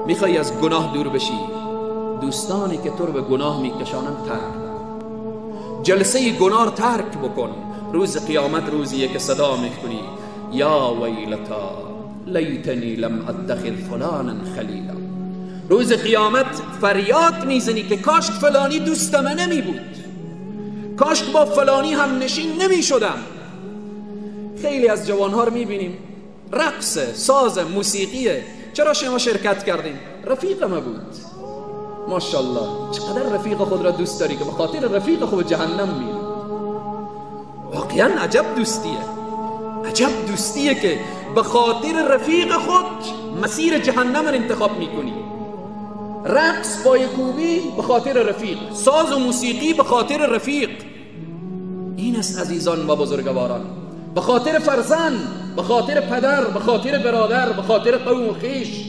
میخوای از گناه دور بشی، دوستانی که تو رو به گناه میکشانن ترک، جلسه گناه ترک بکن. روز قیامت روزیه که صدا میکنی یا ویلتا لیتنی لم اتخذ فلانا خلیلا. روز قیامت فریاد میزنی که کاش فلانی دوست من نمی بود، کاش با فلانی هم نشین نمی شدم. خیلی از جوانها رو میبینیم رقص، ساز، موسیقیه. چرا شما شرکت کردیم؟ رفیق ما بود. ماشاءالله چقدر رفیق خود را دوست داری که به خاطر رفیق خود جهنم میری. واقعا عجب دوستیه، عجب دوستیه که به خاطر رفیق خود مسیر جهنم را انتخاب میکنی. رقص پایکوبی به خاطر رفیق، ساز و موسیقی به خاطر رفیق. این است عزیزان و بزرگواران، به خاطر فرزند، به خاطر پدر، به خاطر برادر، به خاطر قوم و خویش.